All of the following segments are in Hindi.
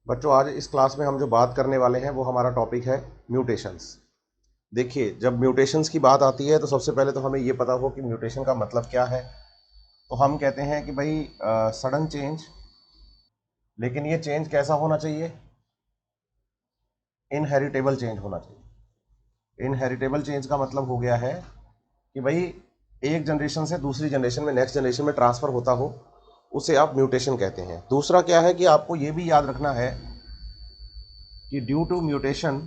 बच्चों, आज इस क्लास में हम जो बात करने वाले हैं वो हमारा टॉपिक है म्यूटेशंस। देखिए, जब म्यूटेशंस की बात आती है तो सबसे पहले तो हमें ये पता हो कि म्यूटेशन का मतलब क्या है। तो हम कहते हैं कि भाई सडन चेंज, लेकिन ये चेंज कैसा होना चाहिए? इनहेरिटेबल चेंज होना चाहिए। इनहेरिटेबल चेंज का मतलब हो गया है कि भाई एक जनरेशन से दूसरी जनरेशन में, नेक्स्ट जनरेशन में ट्रांसफर होता हो, उसे आप म्यूटेशन कहते हैं। दूसरा क्या है कि आपको ये भी याद रखना है कि due to mutation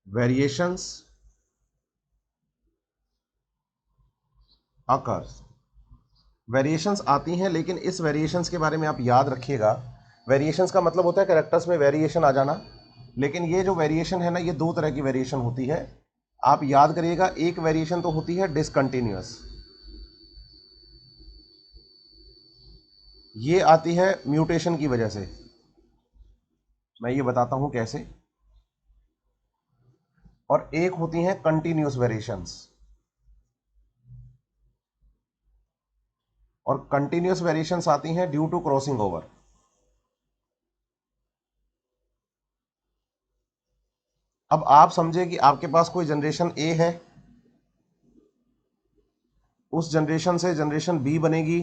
variations occurs. Variations आती हैं, लेकिन इस वेरिएशंस के बारे में आप याद रखिएगा। वेरिएशंस का मतलब होता है कैरेक्टर्स में वेरिएशन आ जाना, लेकिन ये जो वेरिएशन है ना, ये दो तरह की वेरिएशन होती है। आप याद करिएगा, एक वेरिएशन तो होती है डिसकंटिन्यूअस, ये आती है म्यूटेशन की वजह से। मैं ये बताता हूं कैसे। और एक होती हैं कंटिन्यूअस वेरिएशंस, और कंटिन्यूअस वेरिएशंस आती हैं ड्यू टू क्रॉसिंग ओवर। अब आप समझे कि आपके पास कोई जनरेशन ए है, उस जनरेशन से जनरेशन बी बनेगी,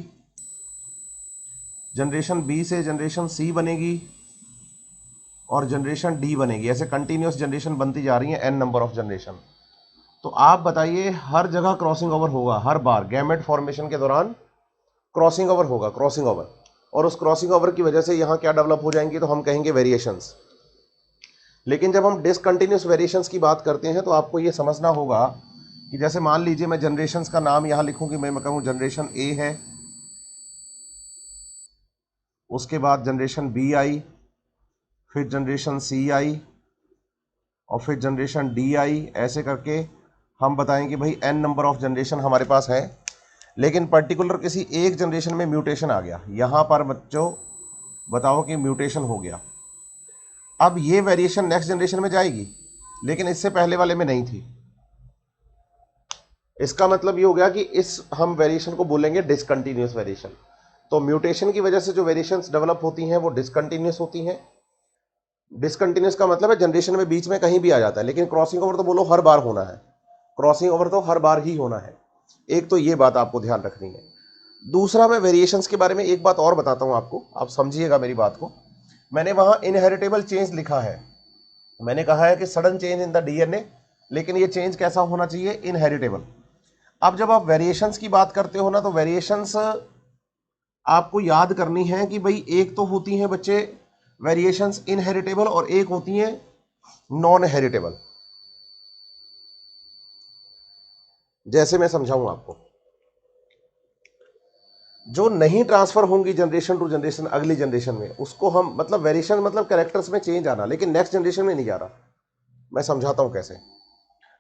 जनरेशन बी से जनरेशन सी बनेगी, और जनरेशन डी बनेगी। ऐसे कंटिन्यूस जनरेशन बनती जा रही है, एन नंबर ऑफ जनरेशन। तो आप बताइए, हर जगह क्रॉसिंग ओवर होगा, हर बार गैमेट फॉर्मेशन के दौरान क्रॉसिंग ओवर होगा, क्रॉसिंग ओवर। और उस क्रॉसिंग ओवर की वजह से यहाँ क्या डेवलप हो जाएंगी, तो हम कहेंगे वेरिएशंस। लेकिन जब हम डिसकंटिन्यूस वेरिएशंस की बात करते हैं तो आपको ये समझना होगा कि जैसे मान लीजिए मैं जनरेशन्स का नाम यहाँ लिखूँ कि मैं कहूँ जनरेशन ए है, उसके बाद जनरेशन बी आई, फिर जनरेशन सी आई, और फिर जनरेशन डी आई। ऐसे करके हम बताएं कि भाई एन नंबर ऑफ जनरेशन हमारे पास है। लेकिन पर्टिकुलर किसी एक जनरेशन में म्यूटेशन आ गया, यहाँ पर बच्चों बताओ कि म्यूटेशन हो गया। अब ये वेरिएशन नेक्स्ट जनरेशन में जाएगी, लेकिन इससे पहले वाले में नहीं थी। इसका मतलब ये हो गया कि इस हम वेरिएशन को बोलेंगे डिसकंटिन्यूस वेरिएशन। तो म्यूटेशन की वजह से जो वेरिएशंस डेवलप होती हैं वो डिसकंटिन्यूस होती हैं। डिसकंटिन्यूस का मतलब है जनरेशन में बीच में कहीं भी आ जाता है, लेकिन क्रॉसिंग ओवर तो बोलो हर बार होना है। क्रॉसिंग ओवर तो हर बार ही होना है। एक तो ये बात आपको ध्यान रखनी है। दूसरा, मैं वेरिएशंस के बारे में एक बात और बताता हूं आपको, आप समझिएगा मेरी बात को। मैंने वहां इनहेरिटेबल चेंज लिखा है, मैंने कहा है कि sudden change in the DNA, लेकिन ये चेंज कैसा होना चाहिए? इनहेरिटेबल। अब जब आप वेरिएशंस की बात करते हो ना, तो वेरिएशंस आपको याद करनी है कि भाई एक तो होती हैं बच्चे वेरिएशंस इनहेरिटेबल, और एक होती हैं नॉन हेरिटेबल। जैसे मैं समझाऊं आपको, जो नहीं ट्रांसफर होंगी जनरेशन टू जनरेशन, अगली जनरेशन में, उसको हम मतलब वेरिएशन मतलब कैरेक्टर्स में चेंज आना, लेकिन नेक्स्ट जनरेशन में नहीं जा रहा। मैं समझाता हूं कैसे।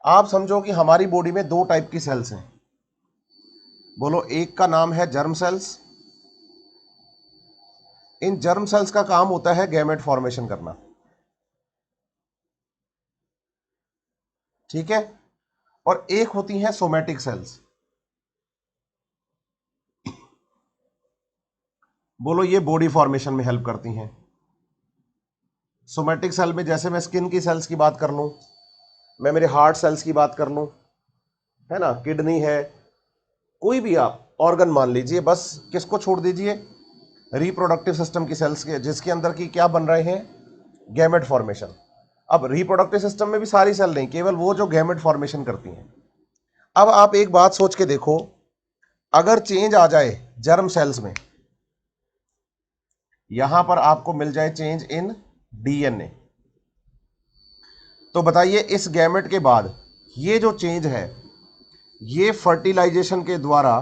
आप समझो कि हमारी बॉडी में दो टाइप की सेल्स हैं। बोलो, एक का नाम है जर्म सेल्स। इन जर्म सेल्स का काम होता है गैमेट फॉर्मेशन करना, ठीक है। और एक होती हैं सोमैटिक सेल्स। बोलो, ये बॉडी फॉर्मेशन में हेल्प करती हैं। सोमैटिक सेल में जैसे मैं स्किन की सेल्स की बात कर लूं, मैं मेरे हार्ट सेल्स की बात कर लूं, है ना, किडनी है, कोई भी आप ऑर्गन मान लीजिए, बस किसको छोड़ दीजिए? रिप्रोडक्टिव सिस्टम की सेल्स के, जिसके अंदर की क्या बन रहे हैं? Gamete formation. अब रिप्रोडक्टिव सिस्टम में भी सारी सेल नहीं, केवल वो जो गैमेट फॉर्मेशन करती हैं। अब आप एक बात सोच के देखो, अगर चेंज आ जाए जर्म सेल्स में, यहां पर आपको मिल जाए चेंज इन डीएनए, तो बताइए इस गैमेट के बाद ये जो चेंज है, ये फर्टिलाइजेशन के द्वारा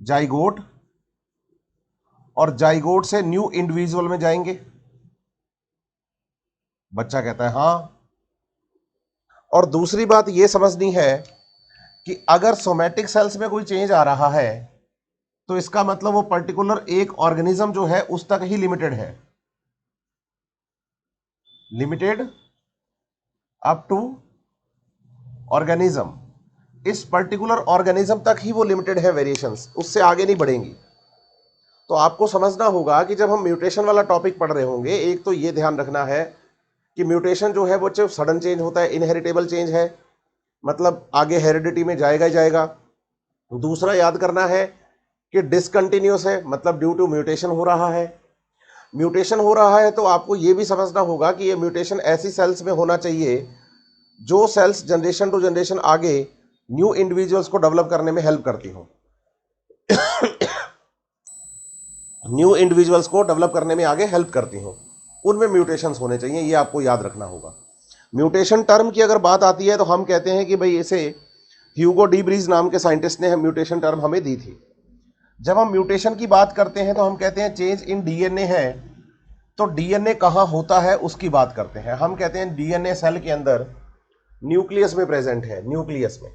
जाइगोट, और जाइगोट से न्यू इंडिविजुअल में जाएंगे। बच्चा कहता है हाँ। और दूसरी बात यह समझनी है कि अगर सोमैटिक सेल्स में कोई चेंज आ रहा है, तो इसका मतलब वो पर्टिकुलर एक ऑर्गेनिज्म जो है उस तक ही लिमिटेड है, लिमिटेड अप टू ऑर्गेनिज्म। इस पर्टिकुलर ऑर्गेनिज्म तक ही वो लिमिटेड है वेरिएशंस, उससे आगे नहीं बढ़ेंगी। तो आपको समझना होगा कि जब हम म्यूटेशन वाला टॉपिक पढ़ रहे होंगे, एक तो ये ध्यान रखना है कि म्यूटेशन जो है वो सिर्फ सडन चेंज होता है, इनहेरिटेबल चेंज है, मतलब आगे हेरिडिटी में जाएगा ही जाएगा। दूसरा याद करना है कि डिसकंटिन्यूस है, मतलब ड्यू टू म्यूटेशन हो रहा है। म्यूटेशन हो रहा है तो आपको ये भी समझना होगा कि ये म्यूटेशन ऐसी सेल्स में होना चाहिए जो सेल्स जनरेशन टू जनरेशन आगे न्यू इंडिविजुअल्स को डेवलप करने में हेल्प करती हो, न्यू इंडिविजुअल्स को डेवलप करने में आगे हेल्प करती हो, उनमें म्यूटेशंस होने चाहिए, ये आपको याद रखना होगा। म्यूटेशन टर्म की अगर बात आती है तो हम कहते हैं कि भाई इसे ह्यूगो डी ब्रीज नाम के साइंटिस्ट ने म्यूटेशन टर्म हमें दी थी। जब हम म्यूटेशन की बात करते हैं तो हम कहते हैं चेंज इन डीएनए है, तो डीएनए कहाँ होता है उसकी बात करते हैं। हम कहते हैं डीएनए सेल के अंदर न्यूक्लियस में प्रेजेंट है, न्यूक्लियस में,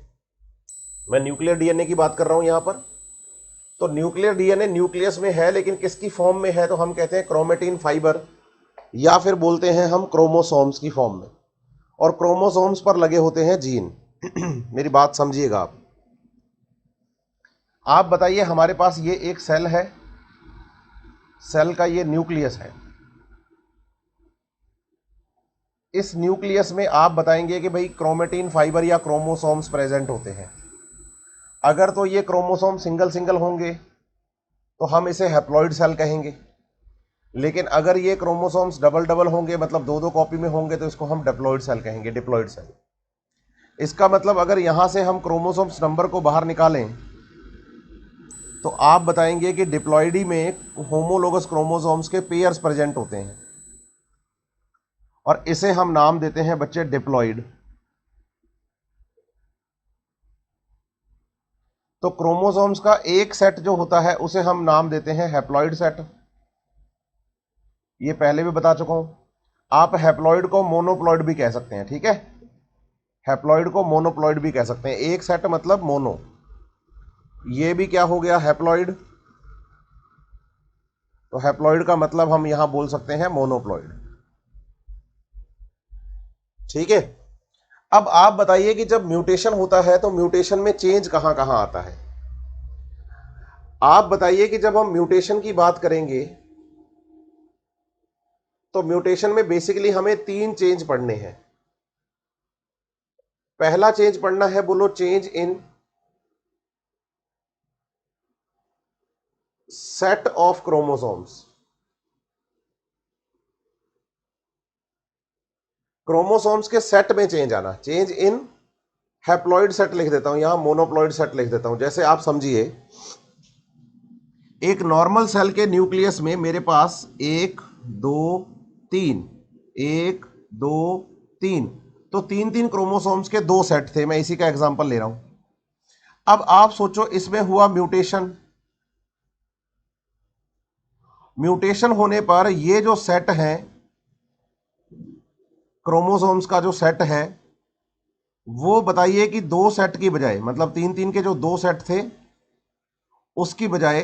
मैं न्यूक्लियर डीएनए की बात कर रहा हूं यहां पर। तो न्यूक्लियर डीएनए न्यूक्लियस में है, लेकिन किसकी फॉर्म में है, तो हम कहते हैं क्रोमेटिन फाइबर, या फिर बोलते हैं हम क्रोमोसोम्स की फॉर्म में, और क्रोमोसोम्स पर लगे होते हैं जीन। मेरी बात समझिएगा आप बताइए, हमारे पास ये एक सेल है, सेल का ये न्यूक्लियस है, इस न्यूक्लियस में आप बताएंगे कि भाई क्रोमेटिन फाइबर या क्रोमोसोम्स प्रेजेंट होते हैं। अगर तो ये क्रोमोसोम सिंगल सिंगल होंगे तो हम इसे हैप्लॉइड सेल कहेंगे, लेकिन अगर ये क्रोमोसोम्स डबल डबल होंगे, मतलब दो दो कॉपी में होंगे, तो इसको हम डिप्लॉइड सेल कहेंगे, डिप्लॉइड सेल। इसका मतलब अगर यहां से हम क्रोमोसोम्स नंबर को बाहर निकालें तो आप बताएंगे कि डिप्लॉइडी में होमोलोगस क्रोमोसोम्स के पेयर्स प्रेजेंट होते हैं, और इसे हम नाम देते हैं बच्चे डिप्लॉइड। तो क्रोमोसोम्स का एक सेट जो होता है उसे हम नाम देते हैं हैप्लॉइड सेट, ये पहले भी बता चुका हूं। आप हैप्लॉइड को मोनोप्लॉइड भी कह सकते हैं, ठीक है, हैप्लॉइड को मोनोप्लॉइड भी कह सकते हैं, एक सेट मतलब मोनो। ये भी क्या हो गया, हैप्लॉइड। तो हैप्लॉइड का मतलब हम यहां बोल सकते हैं मोनोप्लॉइड, ठीक है। अब आप बताइए कि जब म्यूटेशन होता है तो म्यूटेशन में चेंज कहां कहां आता है। आप बताइए कि जब हम म्यूटेशन की बात करेंगे तो म्यूटेशन में बेसिकली हमें तीन चेंज पढ़ने हैं। पहला चेंज पढ़ना है, बोलो, change in set of chromosomes. Chromosomes के सेट में चेंज आना, चेंज इन हैप्लॉइड सेट लिख देता हूं यहां, मोनोप्लॉइड सेट लिख देता हूं। जैसे आप समझिए, एक नॉर्मल सेल के न्यूक्लियस में मेरे पास एक दो तीन, एक दो तीन, तो तीन तीन क्रोमोसोम्स के दो सेट थे, मैं इसी का एग्जांपल ले रहा हूं। अब आप सोचो, इसमें हुआ म्यूटेशन, म्यूटेशन होने पर ये जो सेट है, क्रोमोसोम्स का जो सेट है, वो बताइए कि दो सेट की बजाय, मतलब तीन तीन के जो दो सेट थे उसकी बजाय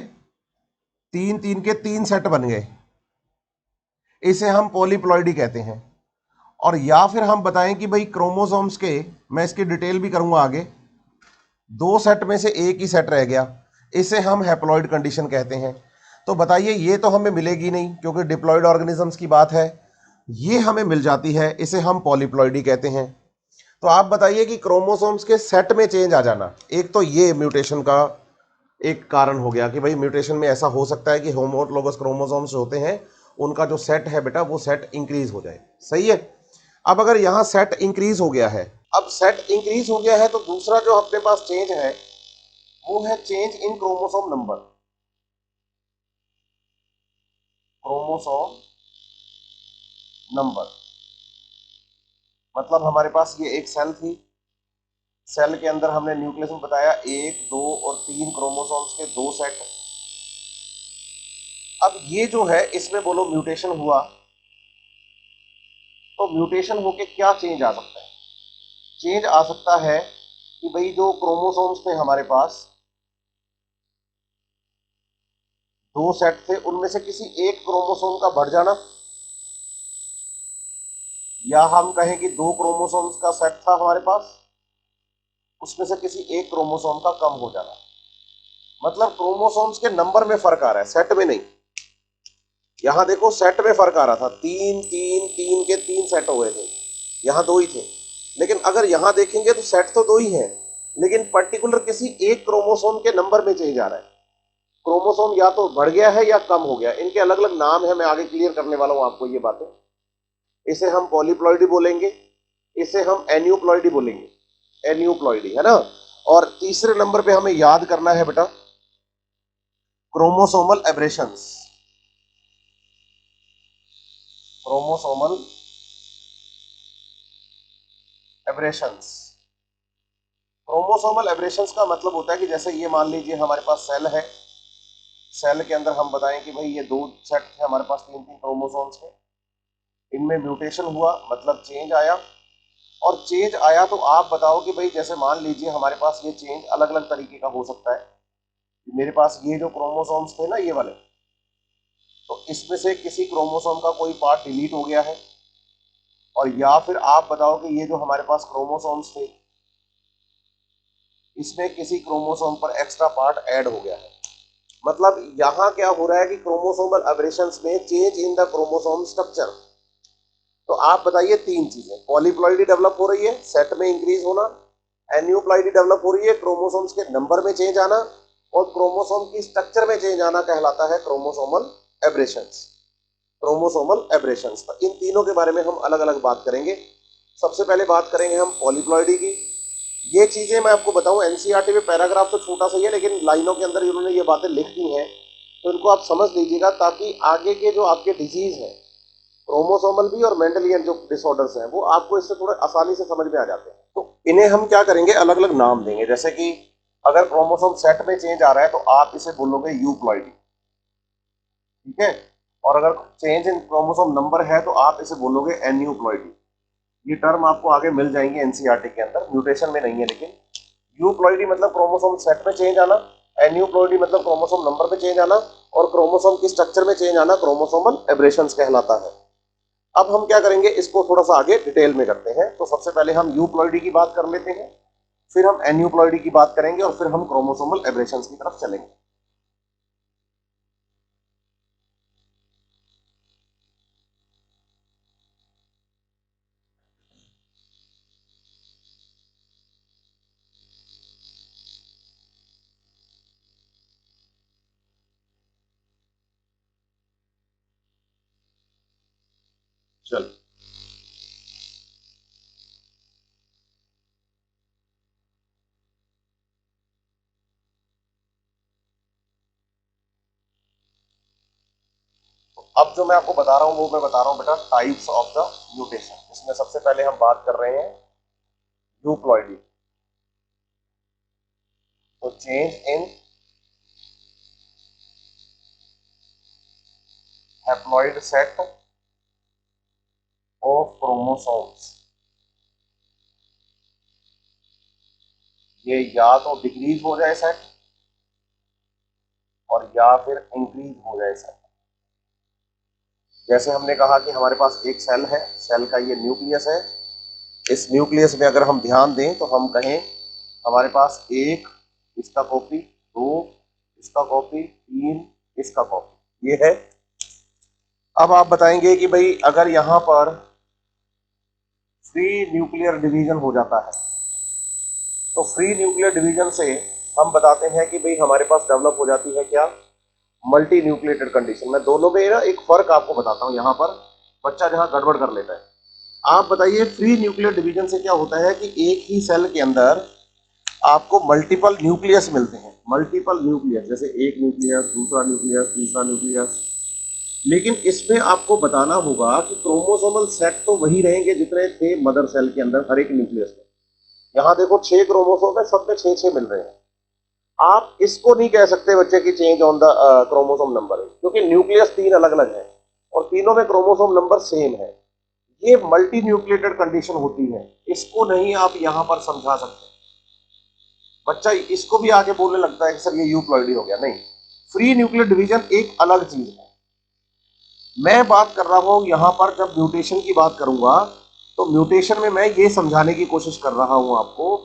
तीन तीन के तीन सेट बन गए, इसे हम पॉलीप्लॉइडी कहते हैं। और या फिर हम बताएं कि भाई क्रोमोसोम्स के, मैं इसकी डिटेल भी करूंगा आगे, दो सेट में से एक ही सेट रह गया, इसे हम हैप्लॉइड कंडीशन कहते हैं। तो बताइए, ये तो हमें मिलेगी नहीं क्योंकि डिप्लॉइड ऑर्गेनिजम्स की बात है, ये हमें मिल जाती है, इसे हम पॉलीप्लॉइडी कहते हैं। तो आप बताइए कि क्रोमोसोम्स के सेट में चेंज आ जाना, एक तो ये म्यूटेशन का एक कारण हो गया कि भाई म्यूटेशन में ऐसा हो सकता है कि होमोलोगस क्रोमोसोम्स होते हैं, उनका जो सेट है बेटा वो सेट इंक्रीज हो जाए, सही है। अब अगर यहां सेट इंक्रीज हो गया है, अब सेट इंक्रीज हो गया है, तो दूसरा जो अपने पास चेंज है वो है change in chromosome number, chromosome number. मतलब हमारे पास ये एक सेल थी, सेल के अंदर हमने न्यूक्लियस में बताया एक दो और तीन क्रोमोसोम्स के दो सेट। अब ये जो है, इसमें बोलो म्यूटेशन हुआ, तो म्यूटेशन होके क्या चेंज आ सकता है। चेंज आ सकता है कि भाई जो क्रोमोसोम्स थे हमारे पास, दो सेट थे, उनमें से किसी एक क्रोमोसोम का बढ़ जाना, या हम कहें कि दो क्रोमोसोम्स का सेट था हमारे पास, उसमें से किसी एक क्रोमोसोम का कम हो जाना, मतलब क्रोमोसोम्स के नंबर में फर्क आ रहा है, सेट में नहीं। यहां देखो सेट में फर्क आ रहा था, तीन तीन तीन के तीन सेट हो गए थे, यहां दो ही थे। लेकिन अगर यहां देखेंगे तो सेट तो दो ही है, लेकिन पर्टिकुलर किसी एक क्रोमोसोम के नंबर में चेंज आ रहा है। क्रोमोसोम या तो बढ़ गया है या कम हो गया, इनके अलग अलग नाम है, मैं आगे क्लियर करने वाला हूं आपको ये बातें। इसे हम पॉलीप्लॉइडी बोलेंगे, इसे हम एन्यूप्लॉइडी बोलेंगे, एन्यूप्लॉइडी है ना। और तीसरे नंबर पे हमें याद करना है बेटा chromosomal aberrations, chromosomal aberrations. Chromosomal aberrations का मतलब होता है कि जैसे ये मान लीजिए हमारे पास सेल है, सेल के अंदर हम बताएं कि भाई ये दो सेट थे हमारे पास, तीन तीन क्रोमोसोम्स थे, इनमें म्यूटेशन हुआ मतलब चेंज आया। और चेंज आया तो आप बताओ कि भाई जैसे मान लीजिए हमारे पास ये चेंज अलग अलग तरीके का हो सकता है। मेरे पास ये जो क्रोमोसोम्स थे ना ये वाले, तो इसमें से किसी क्रोमोसोम का कोई पार्ट डिलीट हो गया है, और या फिर आप बताओ कि ये जो हमारे पास क्रोमोसोम्स थे इसमें किसी क्रोमोसोम पर एक्स्ट्रा पार्ट ऐड हो गया है। मतलब यहां क्या हो रहा है कि क्रोमोसोमल एब्रेशंस में change in the chromosome structure. तो आप बताइए तीन चीजें, पॉलीप्लॉइडी डेवलप हो रही है, सेट में इंक्रीज होना, एन्यूप्लॉइडी डेवलप हो रही है, क्रोमोसोम्स के नंबर में चेंज आना, और क्रोमोसोम की स्ट्रक्चर में चेंज आना कहलाता है क्रोमोसोमल एब्रेशंस। क्रोमोसोमल एब्रेशंस, इन तीनों के बारे में हम अलग अलग बात करेंगे। सबसे पहले बात करेंगे हम पॉलीप्लॉइडी की। ये चीजें मैं आपको बताऊं एनसीईआरटी में पैराग्राफ तो छोटा सा ही है, लेकिन लाइनों के अंदर इन्होंने ये बातें लिख दी हैं, तो इनको आप समझ लीजिएगा ताकि आगे के जो आपके डिजीज हैं, क्रोमोसोमल भी और मेंटलियन जो डिसऑर्डर्स हैं, वो आपको इससे थोड़े आसानी से समझ में आ जाते हैं। तो इन्हें हम क्या करेंगे, अलग अलग नाम देंगे। जैसे कि अगर क्रोमोसोम सेट में चेंज आ रहा है तो आप इसे बोलोगे यूप्लॉइडी, ठीक है। और अगर चेंज इन क्रोमोसोम नंबर है तो आप इसे बोलोगे एन्यूप्लॉइडी। ये टर्म आपको आगे मिल जाएंगे एनसीईआरटी के अंदर, म्यूटेशन में नहीं है। लेकिन यूप्लॉइडी मतलब क्रोमोसोम सेट में चेंज आना, एन्यूप्लॉइडी मतलब क्रोमोसोम नंबर में चेंज आना, और क्रोमोसोम की स्ट्रक्चर में चेंज आना क्रोमोसोमल एब्रेशंस कहलाता है। अब हम क्या करेंगे, इसको थोड़ा सा आगे डिटेल में करते हैं। तो सबसे पहले हम यूप्लॉइडी की बात कर लेते हैं, फिर हम एन्यूप्लॉइडी की बात करेंगे, और फिर हम क्रोमोसोमल एब्रेशंस की तरफ चलेंगे। चल, अब जो मैं आपको बता रहा हूं वो मैं बता रहा हूं बेटा टाइप्स ऑफ द म्यूटेशन। इसमें सबसे पहले हम बात कर रहे हैं यूप्लॉइडी। तो change in haploid set of chromosomes, ये या तो डिक्रीज हो जाए सेट और या फिर इंक्रीज हो जाए सेट। जैसे हमने कहा कि हमारे पास एक सेल है, सेल का ये न्यूक्लियस है, इस न्यूक्लियस में अगर हम ध्यान दें तो हम कहें हमारे पास एक इसका कॉपी, दो इसका कॉपी, तीन इसका कॉपी, ये है। अब आप बताएंगे कि भाई अगर यहां पर फ्री न्यूक्लियर डिवीजन हो जाता है, तो फ्री न्यूक्लियर डिवीजन से हम बताते हैं कि भाई हमारे पास डेवलप हो जाती है क्या, मल्टी न्यूक्लिएटेड कंडीशन। मैं दोनों में ना एक फर्क आपको बताता हूं, यहां पर बच्चा जहां गड़बड़ कर लेता है। आप बताइए फ्री न्यूक्लियर डिवीजन से क्या होता है कि एक ही सेल के अंदर आपको मल्टीपल न्यूक्लियस मिलते हैं, मल्टीपल न्यूक्लियस, जैसे एक न्यूक्लियस, दूसरा न्यूक्लियस, तीसरा न्यूक्लियस। लेकिन इसमें आपको बताना होगा कि क्रोमोसोमल सेट तो वही रहेंगे जितने थे मदर सेल के अंदर हर एक न्यूक्लियस में। यहां देखो 6 क्रोमोसोम है, सब में 6 मिल रहे हैं। आप इसको नहीं कह सकते बच्चे की change on the chromosome number, क्योंकि न्यूक्लियस 3 अलग अलग है और तीनों में क्रोमोसोम नंबर सेम है। ये मल्टी न्यूक्लिएटेड कंडीशन होती है, इसको नहीं आप यहां पर समझा सकते। बच्चा इसको भी आगे बोलने लगता है कि सर ये यूप्लॉइडी हो गया। नहीं, फ्री न्यूक्लियर डिवीजन एक अलग चीज है। मैं बात कर रहा हूं यहां पर जब म्यूटेशन की बात करूंगा, तो म्यूटेशन में मैं ये समझाने की कोशिश कर रहा हूं आपको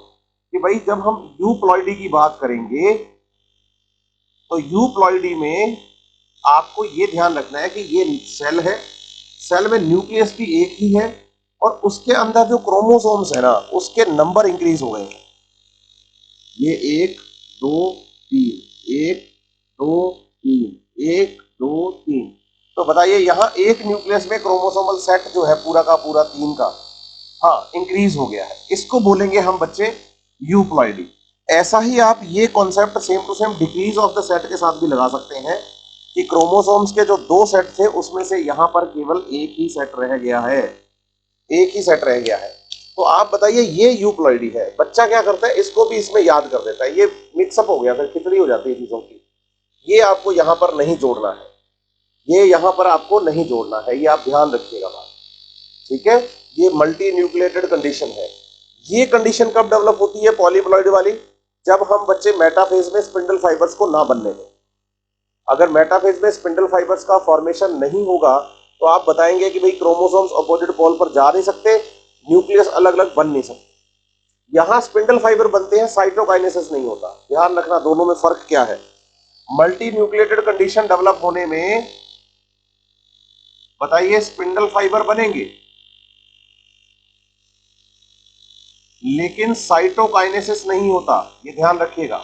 कि भाई जब हम यूप्लॉइडी की बात करेंगे तो यूप्लॉइडी में आपको ये ध्यान रखना है कि ये सेल है, सेल में न्यूक्लियस भी एक ही है और उसके अंदर जो क्रोमोसोम्स है ना उसके नंबर इंक्रीज हो गए हैं। ये 1 2 3 1 2 3 1 2 3। तो बताइए यहां एक न्यूक्लियस में क्रोमोसोमल सेट जो है पूरा का पूरा 3 का, हाँ इंक्रीज हो गया है। इसको बोलेंगे हम बच्चे यूप्लॉइडी। ऐसा ही आप ये concept same to same degrees of the set के साथ भी लगा सकते हैं कि क्रोमोसोम्स के जो 2 सेट थे उसमें से यहां पर केवल एक ही सेट रह गया है, एक ही सेट रह गया है। तो आप बताइए ये यूप्लॉइडी है। बच्चा क्या करता है, इसको भी इसमें याद कर देता है, ये मिक्सअप हो गया, फिर खिचड़ी हो जाती है चीजों की। ये आपको यहां पर नहीं जोड़ना है, ये यहां पर आपको नहीं जोड़ना है, ये आप ध्यान रखिएगा बात, ठीक है। ये मल्टी न्यूक्लिएटेड कंडीशन है। ये कंडीशन कब डेवलप होती है पॉलीप्लॉइड वाली, जब हम बच्चे मेटाफेज में स्पिंडल फाइबर्स को ना बनने दें। अगर मेटाफेज में स्पिंडल फाइबर्स का फॉर्मेशन नहीं होगा तो आप बताएंगे कि भाई क्रोमोसोम्स अपोजिट पोल पर जा नहीं सकते, न्यूक्लियस अलग अलग बन नहीं सकते। यहां स्पिंडल फाइबर बनते हैं, साइटोकाइनेसिस नहीं होता। ध्यान रखना दोनों में फर्क क्या है। मल्टी न्यूक्लिएटेड कंडीशन डेवलप होने में बताइए स्पिंडल फाइबर बनेंगे लेकिन साइटोकाइनेसिस नहीं होता, ये ध्यान रखिएगा।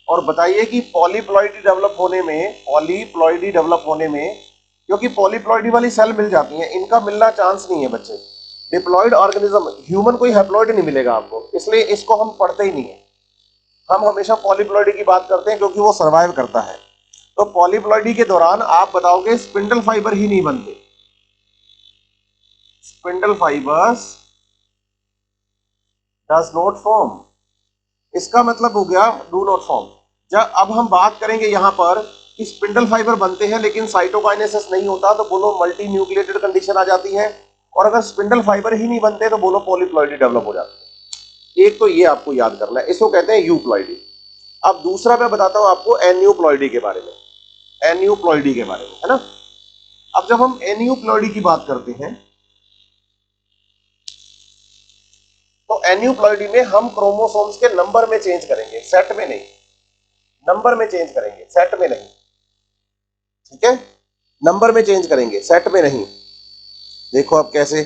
और बताइए कि पॉलीप्लॉइडी डेवलप होने में, पॉलीप्लॉइडी डेवलप होने में, क्योंकि पॉलीप्लॉइडी वाली सेल मिल जाती हैं, इनका मिलना चांस नहीं है बच्चे। डिप्लॉइड ऑर्गेनिज्म, ह्यूमन कोई हैप्लॉइड नहीं मिलेगा आपको, इसलिए इसको हम पढ़ते ही नहीं है। हम हमेशा पॉलीप्लॉइडी की बात करते हैं क्योंकि वो सर्वाइव करता है। तो पॉलीप्लॉइडी के दौरान आप बताओगे स्पिंडल फाइबर ही नहीं बनते, spindle fibres does not form. इसका मतलब हो गया डू नॉट फॉर्म। जब अब हम बात करेंगे यहां पर कि स्पिंडल फाइबर बनते हैं लेकिन साइटोकाइनेसिस नहीं होता, तो बोलो मल्टी न्यूक्लिएटेड कंडीशन आ जाती है। और अगर स्पिंडल फाइबर ही नहीं बनते तो बोलो पॉलीप्लॉइडी डेवलप हो जाती है। एक तो ये आपको याद करना है, इसको कहते हैं यूप्लॉइडी। अब दूसरा मैं बताता हूं आपको एन्यूप्लॉइडी के बारे में, एन्यूप्लॉइडी के बारे में, है ना। अब जब हम एन्यूप्लॉइडी की बात करते हैं तो एन्यूप्लॉइडी में हम क्रोमोसोम्स के नंबर में चेंज करेंगे, सेट में नहीं। नंबर में चेंज करेंगे, सेट में नहीं, ठीक है। नंबर में चेंज करेंगे, सेट में नहीं। देखो अब कैसे,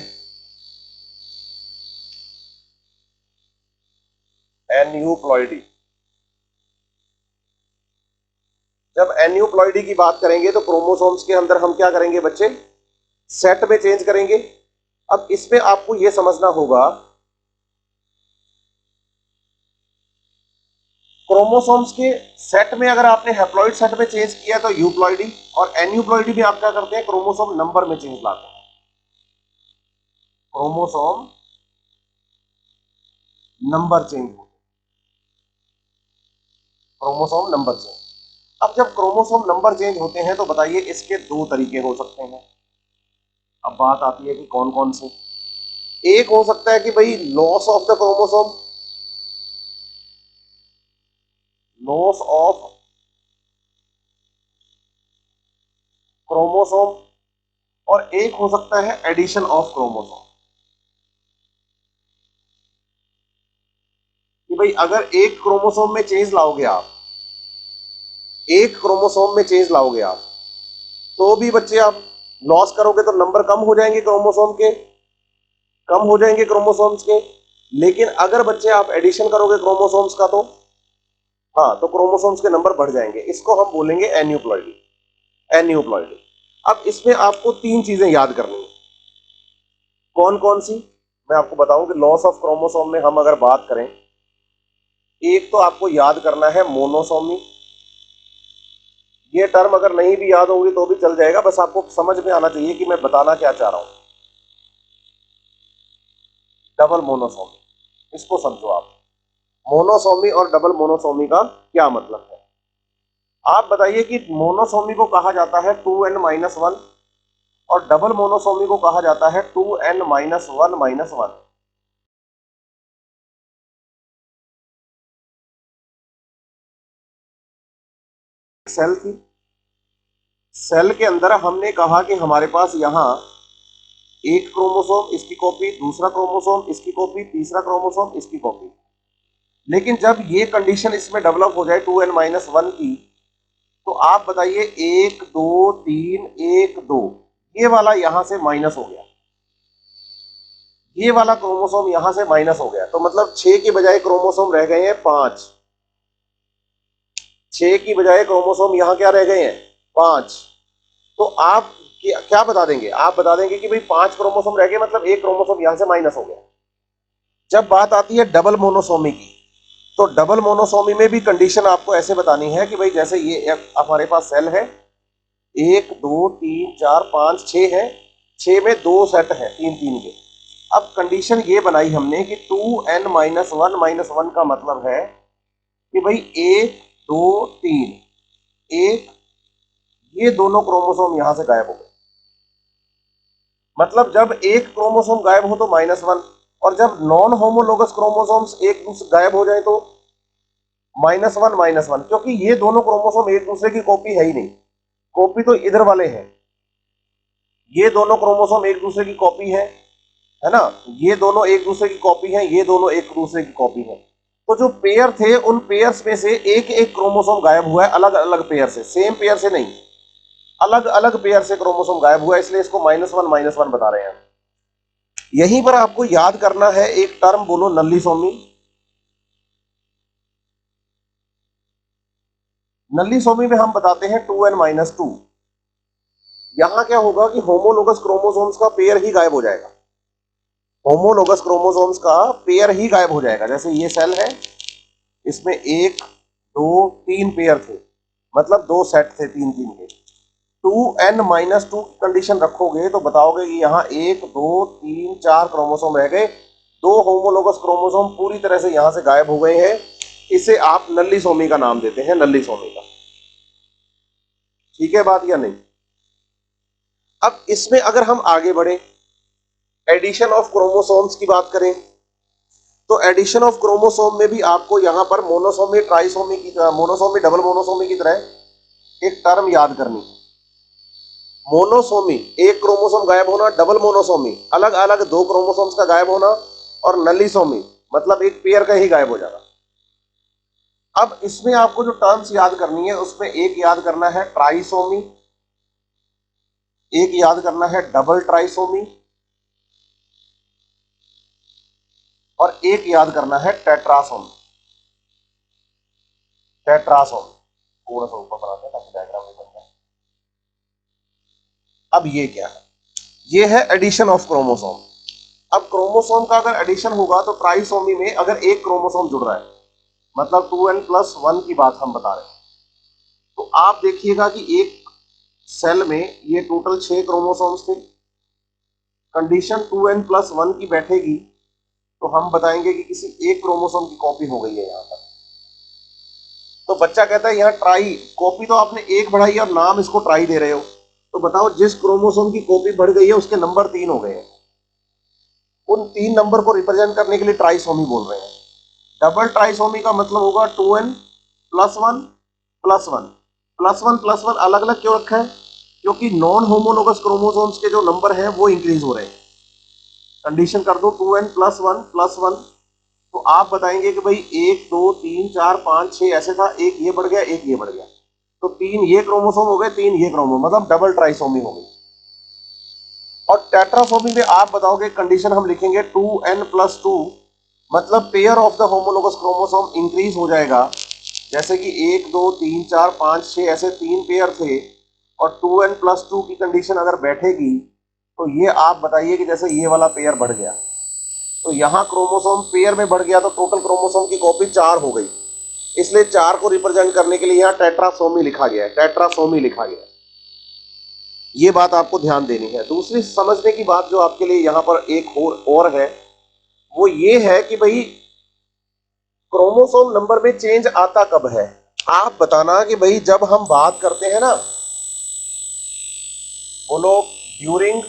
एन्यूप्लॉइडी। जब एन्यूप्लॉइडी की बात करेंगे तो क्रोमोसोम्स के अंदर हम क्या करेंगे बच्चे, सेट में चेंज करेंगे। अब इसमें आपको यह समझना होगा क्रोमोसोम्स के सेट में अगर आपने हैप्लॉइड सेट में चेंज किया तो यूप्लॉइडी, और एन्यूप्लॉइडी में आप क्या करते हैं, क्रोमोसोम नंबर में चेंज लाते हैं। क्रोमोसोम नंबर चेंज होते हैं, क्रोमोसोम नंबर चेंज। अब जब क्रोमोसोम नंबर चेंज होते हैं तो बताइए इसके दो तरीके हो सकते हैं। अब बात आती है कि कौन कौन से। एक हो सकता है कि भाई loss of the chromosome, loss of chromosome, और एक हो सकता है एडिशन ऑफ क्रोमोसोम। कि भाई अगर एक क्रोमोसोम में चेंज लाओगे आप, एक क्रोमोसोम में चेंज लाओगे आप, तो भी बच्चे आप लॉस करोगे तो नंबर कम हो जाएंगे क्रोमोसोम के, कम हो जाएंगे क्रोमोसोम्स के। लेकिन अगर बच्चे आप एडिशन करोगे क्रोमोसोम्स का तो हाँ, तो क्रोमोसोम्स के नंबर बढ़ जाएंगे। इसको हम बोलेंगे एन्यूप्लॉइडी, एन्यूप्लॉइडी। अब इसमें आपको तीन चीजें याद करनी है। कौन कौन सी, मैं आपको बताऊं कि लॉस ऑफ क्रोमोसोम में हम अगर बात करें, एक तो आपको याद करना है मोनोसोमी। ये टर्म अगर नहीं भी याद होगी तो भी चल जाएगा, बस आपको समझ में आना चाहिए कि मैं बताना क्या चाह रहा हूं। डबल मोनोसोमी, इसको समझो आप। मोनोसोमी और डबल मोनोसोमी का क्या मतलब है। आप बताइए कि मोनोसोमी को कहा जाता है 2n-1 और डबल मोनोसोमी को कहा जाता है 2n-1-1। सेल थी, सेल के अंदर हमने कहा कि हमारे पास यहां एक क्रोमोसोम इसकी कॉपी, दूसरा क्रोमोसोम इसकी कॉपी, तीसरा क्रोमोसोम इसकी कॉपी। लेकिन जब ये कंडीशन इसमें डेवलप हो जाए 2n-1 की, तो आप बताइए 1 2 3 1 2, ये वाला यहां से माइनस हो गया, ये वाला क्रोमोसोम यहां से माइनस हो गया, तो मतलब 6 की बजाय क्रोमोसोम रह गए हैं 5। 6 की बजाय क्रोमोसोम यहां क्या रह गए हैं 5। तो आप क्या बता देंगे, आप बता देंगे कि भाई 5 क्रोमोसोम रह गए, मतलब एक क्रोमोसोम यहां से माइनस हो गया। जब बात आती है डबल मोनोसोमी की, तो डबल मोनोसोमी में भी कंडीशन आपको ऐसे बतानी है कि भाई जैसे ये हमारे पास सेल है, 1 2 3 4 5 6 है, 6 में 2 सेट है 3 3 के। अब कंडीशन ये बनाई हमने कि 2n-1 का मतलब है कि भाई 1 2 3 1, ये दोनों क्रोमोसोम यहां से गायब हो गए। मतलब जब एक क्रोमोसोम गायब हो तो -1, और जब नॉन होमोलोगस क्रोमोसोम्स एक दूसरे गायब हो जाए तो -1, क्योंकि ये दोनों क्रोमोसोम एक दूसरे की कॉपी है ही नहीं, कॉपी तो इधर वाले हैं। ये दोनों क्रोमोसोम एक दूसरे की कॉपी है ना, ये दोनों एक दूसरे की कॉपी है, ये दोनों एक दूसरे की कॉपी है। तो जो पेयर थे उन पेयर्स में से एक एक क्रोमोसोम गायब हुआ है, अलग अलग पेयर से, सेम पेयर से नहीं, अलग अलग पेयर से क्रोमोसोम गायब हुआ है, इसलिए इसको -1 बता रहे हैं। यहीं पर आपको याद करना है एक टर्म, बोलो नल्लीसोमी। नल्लीसोमी में हम बताते हैं 2n-2। यहां क्या होगा कि होमोलोगस क्रोमोसोम्स का पेयर ही गायब हो जाएगा, होमोलोगस क्रोमोसोम्स का पेयर ही गायब हो जाएगा। जैसे ये सेल है, इसमें 1 2 3 पेयर थे, मतलब 2 सेट थे 3 3 के। 2n-2 की कंडीशन रखोगे तो बताओगे कि यहाँ 1 2 3 4 क्रोमोसोम रह गए, 2 होमोलोगस क्रोमोसोम पूरी तरह से यहां से गायब हो गए हैं। इसे आप नल्लीसोमी का नाम देते हैं, नल्लीसोमी का। ठीक है बात या नहीं? अब इसमें अगर हम आगे बढ़े, एडिशन ऑफ क्रोमोसोम्स की बात करें, तो एडिशन ऑफ क्रोमोसोम में भी आपको यहां पर मोनोसोमी ट्राइसोमी की तरह, मोनोसोमी डबल मोनोसोमी की तरह एक टर्म याद करनी है। मोनोसोमी एक क्रोमोसोम गायब होना, डबल मोनोसोमी अलग अलग 2 क्रोमोसोम्स का गायब होना, और नल्लीसोमी मतलब एक पेयर का ही गायब हो जाना। अब इसमें आपको जो टर्म्स याद करनी है, उसमें एक याद करना है ट्राइसोमी, एक याद करना है डबल ट्राइसोमी, और एक याद करना है टेट्रासोमी। टेट्रासोमी थोड़ा सा ऊपर बनाते हैं ताकि डायग्राम में बन जाए। अब ये क्या है, ये है एडिशन ऑफ क्रोमोसोम। अब क्रोमोसोम का अगर एडिशन होगा तो ट्राइसोमी में अगर एक क्रोमोसोम जुड़ रहा है, मतलब 2n+1 की बात हम बता रहे हैं, तो आप देखिएगा कि एक सेल में ये टोटल 6 क्रोमोसोम्स थे। कंडीशन 2n+1 की बैठेगी तो हम बताएंगे कि किसी एक क्रोमोसोम की कॉपी हो गई है यहां पर। तो बच्चा कहता है यहाँ ट्राई, कॉपी तो आपने एक बढ़ाई और नाम इसको ट्राई दे रहे हो, तो बताओ जिस क्रोमोसोम की कॉपी बढ़ गई है उसके नंबर 3 हो गए हैं, उन 3 नंबर को रिप्रेजेंट करने के लिए ट्राइसोमी बोल रहे हैं। डबल ट्राइसोमी का मतलब होगा 2n+1 +1 अलग अलग क्यों रखा है, क्योंकि नॉन होमोलोगस क्रोमोसोम्स के जो नंबर हैं वो इंक्रीज हो रहे हैं। कंडीशन कर दो 2n+1 तो आप बताएंगे कि भाई 1 2 3 4 5 6 ऐसे था, एक ये बढ़ गया, एक ये बढ़ गया, तो 3 ये क्रोमोसोम हो गए, 3 ये क्रोमोसोम, मतलब डबल ट्राइसोमी हो गई। और टेट्रासोमी में आप बताओगे, कंडीशन हम लिखेंगे 2n+2, मतलब pair of the homologous chromosome increase हो जाएगा। जैसे कि 1 2 3 4 5 6 ऐसे 3 पेयर थे, और 2n+2 की कंडीशन अगर बैठेगी तो ये आप बताइए कि जैसे ये वाला पेयर बढ़ गया, तो यहां क्रोमोसोम पेयर में बढ़ गया तो टोटल क्रोमोसोम की कॉपी 4 हो गई, इसलिए 4 को रिप्रेजेंट करने के लिए यहां टेट्रासोमी लिखा गया है, टेट्रासोमी लिखा गया है। ये बात आपको ध्यान देनी है। दूसरी समझने की बात जो आपके लिए यहां पर एक और है, वो ये है कि भाई क्रोमोसोम नंबर में चेंज आता कब है। आप बताना कि भाई जब हम बात करते हैं ना, बोलो ड्यूरिंग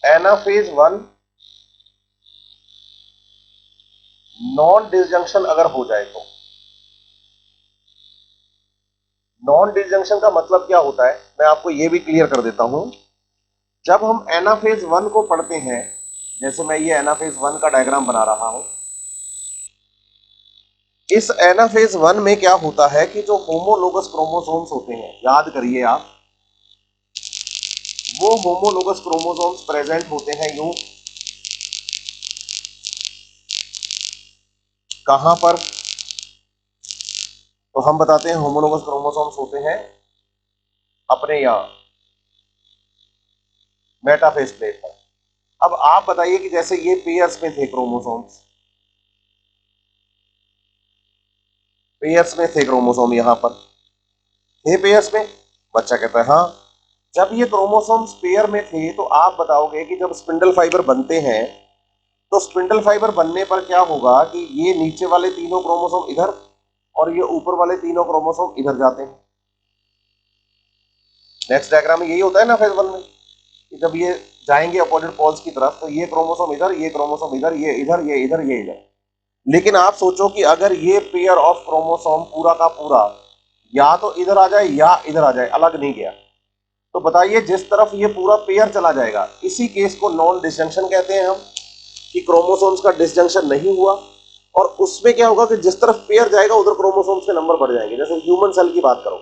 एनाफेज 1 नॉन डिसजंक्शन अगर हो जाए तो, नॉन डिसजंक्शन का मतलब क्या होता है, मैं आपको ये भी क्लियर कर देता हूं। जब हम एनाफेज 1 को पढ़ते हैं, जैसे मैं ये एनाफेज 1 का डायग्राम बना रहा हूं, इस एनाफेज 1 में क्या होता है कि जो होमोलोगस क्रोमोसोम्स होते हैं, याद करिए आप, वो होमोलोगस क्रोमोसोम्स प्रेजेंट होते हैं यूं, कहां पर, तो हम बताते हैं होमोलोगस क्रोमोसोम्स होते हैं अपने यहां मेटाफेज प्लेट पर। अब आप बताइए कि जैसे ये पेयर्स में थे क्रोमोसोम्स, पेयर्स में थे क्रोमोसोम, यहां पर थे पेयर्स में, बच्चा कहता है हाँ। जब ये क्रोमोसोम्स पेयर में थे तो आप बताओगे कि जब स्पिंडल फाइबर बनते हैं तो स्पिंडल फाइबर बनने पर क्या होगा कि ये नीचे वाले तीनों क्रोमोसोम इधर और ये ऊपर वाले तीनों क्रोमोसोम इधर जाते हैं। नेक्स्ट डायग्राम में यही होता है ना फेज 1 में, कि जब ये जाएंगे अपोजिट पोल्स की तरफ तो ये क्रोमोसोम इधर, ये क्रोमोसोम इधर, ये इधर, ये इधर, ये इधर। लेकिन आप सोचो कि अगर ये पेयर ऑफ क्रोमोसोम पूरा का पूरा या तो इधर आ जाए या इधर आ जाए, अलग नहीं गया, तो बताइए जिस तरफ ये पूरा पेयर चला जाएगा, इसी केस को नॉन डिसजंक्शन कहते हैं हम, कि क्रोमोसोम्स का डिसजंक्शन नहीं हुआ। और उसमें क्या होगा कि जिस तरफ पेयर जाएगा उधर क्रोमोसोम्स के नंबर बढ़ जाएंगे। जैसे ह्यूमन सेल की बात करो,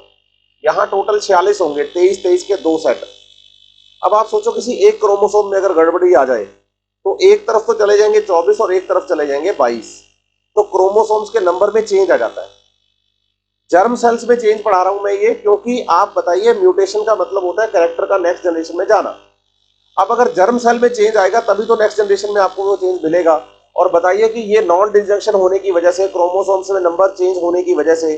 यहां टोटल 46 होंगे, 23 23 के 2 सेट। अब आप सोचो किसी एक क्रोमोसोम में अगर गड़बड़ी आ जाए तो एक तरफ तो चले जाएंगे 24 और एक तरफ चले जाएंगे 22, तो क्रोमोसोम्स के नंबर में चेंज आ जाता है। जर्म सेल्स में चेंज पढ़ा रहा हूं मैं ये, क्योंकि आप बताइए म्यूटेशन का मतलब होता है कैरेक्टर का नेक्स्ट जनरेशन में जाना। अब अगर जर्म सेल में चेंज आएगा तभी तो नेक्स्ट जनरेशन में आपको वो चेंज मिलेगा। और बताइए कि ये नॉन डिसजंक्शन होने की वजह से, क्रोमोसोम्स में नंबर चेंज होने की वजह से